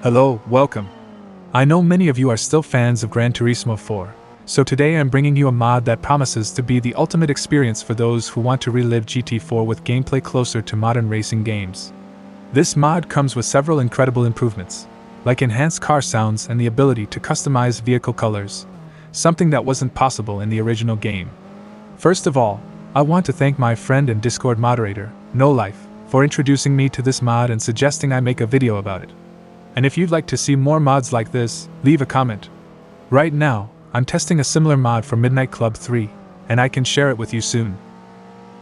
Hello, welcome. I know many of you are still fans of Gran Turismo 4, so today I'm bringing you a mod that promises to be the ultimate experience for those who want to relive GT4 with gameplay closer to modern racing games. This mod comes with several incredible improvements, like enhanced car sounds and the ability to customize vehicle colors, something that wasn't possible in the original game. First of all, I want to thank my friend and Discord moderator, No Life, for introducing me to this mod and suggesting I make a video about it. And if you'd like to see more mods like this, leave a comment. Right now, I'm testing a similar mod for Midnight Club 3, and I can share it with you soon.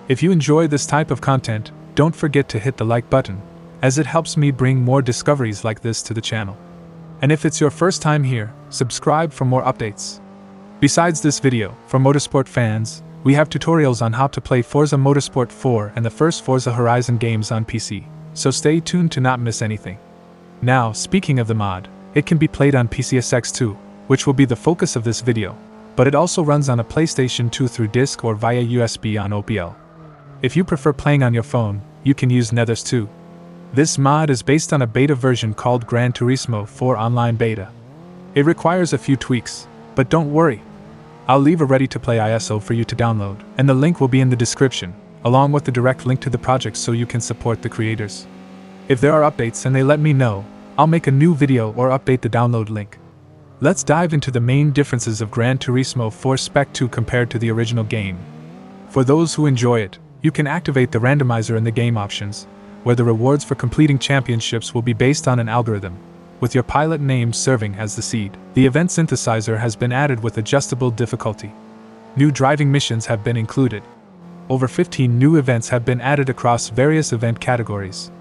If you enjoy this type of content, don't forget to hit the like button, as it helps me bring more discoveries like this to the channel. And if it's your first time here, subscribe for more updates. Besides this video, for motorsport fans, we have tutorials on how to play Forza Motorsport 4 and the first Forza Horizon games on PC, so stay tuned to not miss anything. Now, speaking of the mod, it can be played on PCSX2, which will be the focus of this video, but it also runs on a PlayStation 2 through disc or via USB on OPL. If you prefer playing on your phone, you can use Nethers 2. This mod is based on a beta version called Gran Turismo 4 Online Beta. It requires a few tweaks, but don't worry. I'll leave a ready-to-play ISO for you to download, and the link will be in the description, along with the direct link to the project so you can support the creators. If there are updates and they let me know, I'll make a new video or update the download link. Let's dive into the main differences of Gran Turismo 4 Spec 2 compared to the original game. For those who enjoy it, you can activate the randomizer in the game options, where the rewards for completing championships will be based on an algorithm, with your pilot name serving as the seed. The event synthesizer has been added with adjustable difficulty. New driving missions have been included. Over 15 new events have been added across various event categories.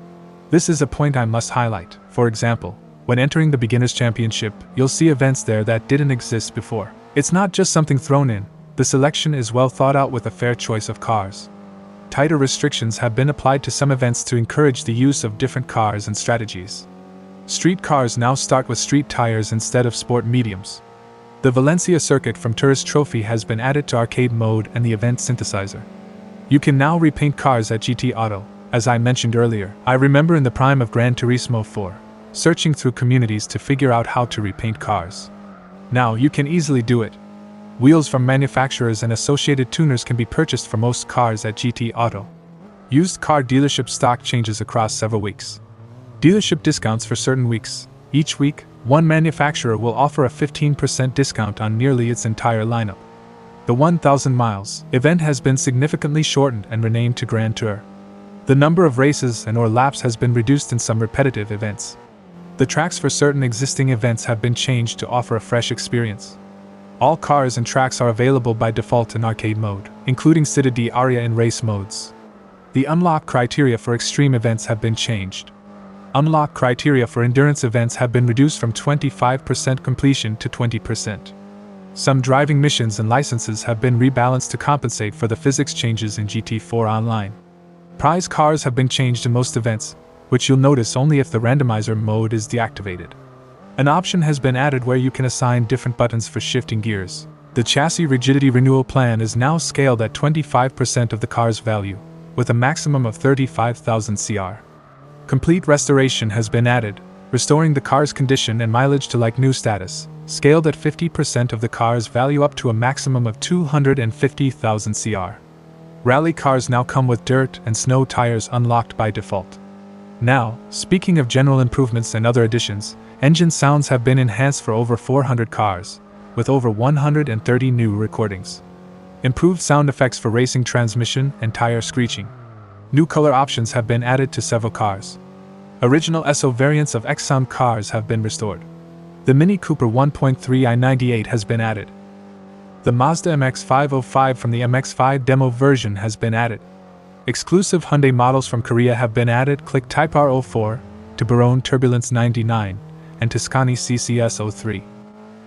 This is a point I must highlight. For example, when entering the Beginners Championship, you'll see events there that didn't exist before. It's not just something thrown in, the selection is well thought out with a fair choice of cars. Tighter restrictions have been applied to some events to encourage the use of different cars and strategies. Street cars now start with street tires instead of sport mediums. The Valencia circuit from Tourist Trophy has been added to arcade mode and the event synthesizer. You can now repaint cars at GT Auto. As I mentioned earlier, I remember in the prime of Gran Turismo 4, searching through communities to figure out how to repaint cars. Now you can easily do it. Wheels from manufacturers and associated tuners can be purchased for most cars at GT Auto. Used car dealership stock changes across several weeks. Dealership discounts for certain weeks. Each week, one manufacturer will offer a 15% discount on nearly its entire lineup. The 1000 miles event has been significantly shortened and renamed to Grand Tour. The number of races and/or laps has been reduced in some repetitive events. The tracks for certain existing events have been changed to offer a fresh experience. All cars and tracks are available by default in arcade mode, including Città d'Aria and race modes. The unlock criteria for extreme events have been changed. Unlock criteria for endurance events have been reduced from 25% completion to 20%. Some driving missions and licenses have been rebalanced to compensate for the physics changes in GT4 Online. Prize cars have been changed in most events, which you'll notice only if the randomizer mode is deactivated. An option has been added where you can assign different buttons for shifting gears. The chassis rigidity renewal plan is now scaled at 25% of the car's value, with a maximum of 35,000 CR. Complete restoration has been added, restoring the car's condition and mileage to like new status, scaled at 50% of the car's value up to a maximum of 250,000 CR. Rally cars now come with dirt and snow tires unlocked by default. Now, speaking of general improvements and other additions, engine sounds have been enhanced for over 400 cars, with over 130 new recordings. Improved sound effects for racing transmission and tire screeching. New color options have been added to several cars. Original SO variants of X-Sound cars have been restored. The Mini Cooper 1.3 i98 has been added. The Mazda MX-505 from the MX-5 demo version has been added. Exclusive Hyundai models from Korea have been added: Click Type R04, Tiburon Turbulence 99, and Tuscany CCS 03.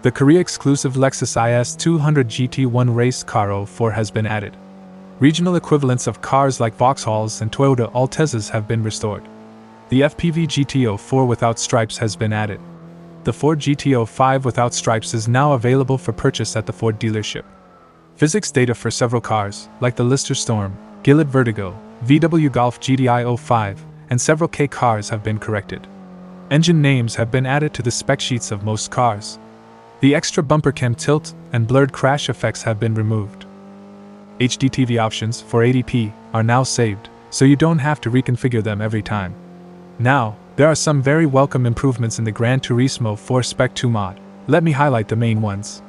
The Korea-exclusive Lexus IS 200 GT1 race car 04 has been added. Regional equivalents of cars like Vauxhalls and Toyota Altezas have been restored. The FPV GT04 without stripes has been added. The Ford GT05 without stripes is now available for purchase at the Ford dealership. Physics data for several cars, like the Lister Storm, Gillett Vertigo, VW Golf GTI 05, and several K cars have been corrected. Engine names have been added to the spec sheets of most cars. The extra bumper cam tilt and blurred crash effects have been removed. HD TV options for 80p are now saved, so you don't have to reconfigure them every time. Now, there are some very welcome improvements in the Gran Turismo 4 Spec 2 mod. Let me highlight the main ones.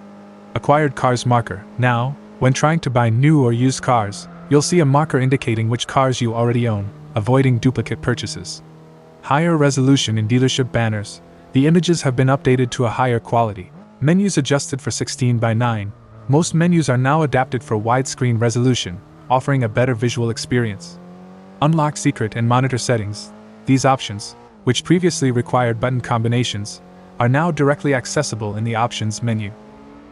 Acquired cars marker. Now, when trying to buy new or used cars, you'll see a marker indicating which cars you already own, avoiding duplicate purchases. Higher resolution in dealership banners. The images have been updated to a higher quality. Menus adjusted for 16:9. Most menus are now adapted for widescreen resolution, offering a better visual experience. Unlock secret and monitor settings. These options, which previously required button combinations, are now directly accessible in the options menu.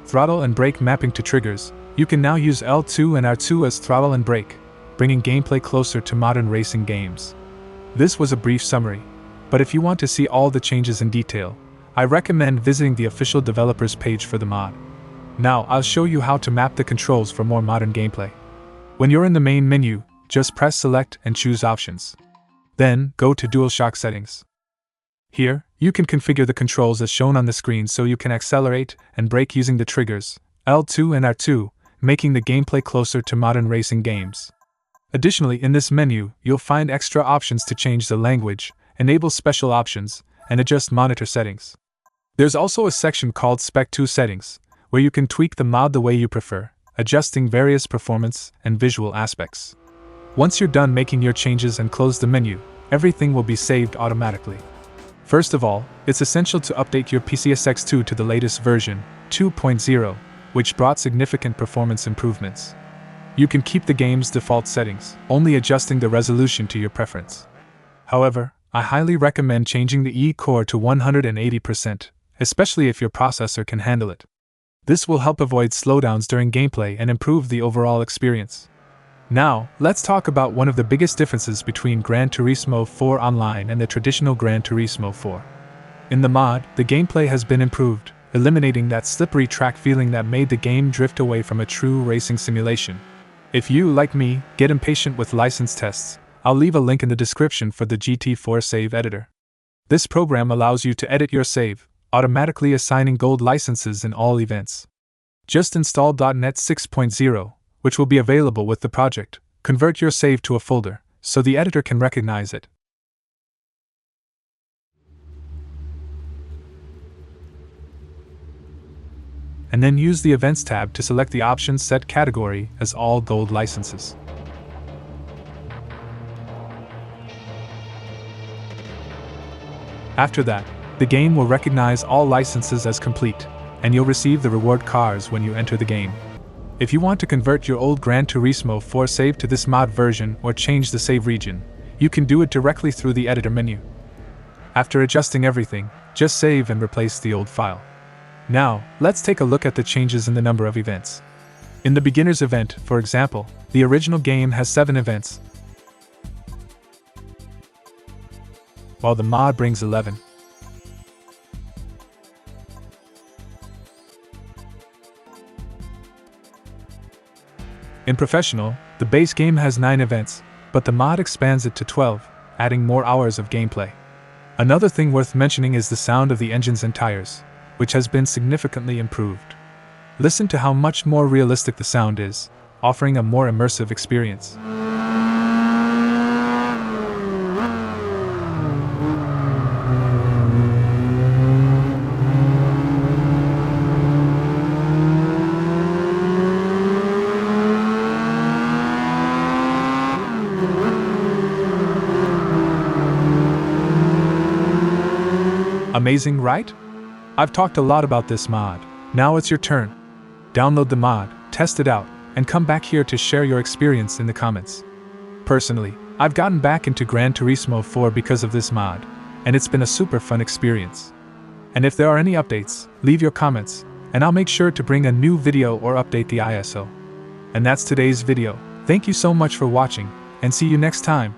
Throttle and brake mapping to triggers. You can now use L2 and R2 as throttle and brake, bringing gameplay closer to modern racing games. This was a brief summary, but if you want to see all the changes in detail, I recommend visiting the official developers page for the mod. Now I'll show you how to map the controls for more modern gameplay. When you're in the main menu, just press select and choose options. Then, go to DualShock settings. Here, you can configure the controls as shown on the screen so you can accelerate and brake using the triggers, L2 and R2, making the gameplay closer to modern racing games. Additionally, in this menu, you'll find extra options to change the language, enable special options, and adjust monitor settings. There's also a section called Spec 2 Settings, where you can tweak the mod the way you prefer, adjusting various performance and visual aspects. Once you're done making your changes and close the menu, everything will be saved automatically. First of all, it's essential to update your PCSX2 to the latest version, 2.0, which brought significant performance improvements. You can keep the game's default settings, only adjusting the resolution to your preference. However, I highly recommend changing the E-core to 180%, especially if your processor can handle it. This will help avoid slowdowns during gameplay and improve the overall experience. Now, let's talk about one of the biggest differences between Gran Turismo 4 Online and the traditional Gran Turismo 4. In the mod, the gameplay has been improved, eliminating that slippery track feeling that made the game drift away from a true racing simulation. If you, like me, get impatient with license tests, I'll leave a link in the description for the GT4 Save Editor. This program allows you to edit your save, automatically assigning gold licenses in all events. Just install .NET 6.0, which will be available with the project. Convert your save to a folder, so the editor can recognize it. And then use the Events tab to select the option Set Category as all gold licenses. After that, the game will recognize all licenses as complete, and you'll receive the reward cars when you enter the game. If you want to convert your old Gran Turismo 4 save to this mod version or change the save region, you can do it directly through the editor menu. After adjusting everything, just save and replace the old file. Now, let's take a look at the changes in the number of events. In the beginner's event, for example, the original game has 7 events, while the mod brings 11. In Professional, the base game has 9 events, but the mod expands it to 12, adding more hours of gameplay. Another thing worth mentioning is the sound of the engines and tires, which has been significantly improved. Listen to how much more realistic the sound is, offering a more immersive experience. Amazing, right? I've talked a lot about this mod. Now it's your turn. Download the mod, test it out, and come back here to share your experience in the comments. Personally, I've gotten back into Gran Turismo 4 because of this mod, and it's been a super fun experience. And if there are any updates, leave your comments, and I'll make sure to bring a new video or update the ISO. And that's today's video. Thank you so much for watching, and see you next time.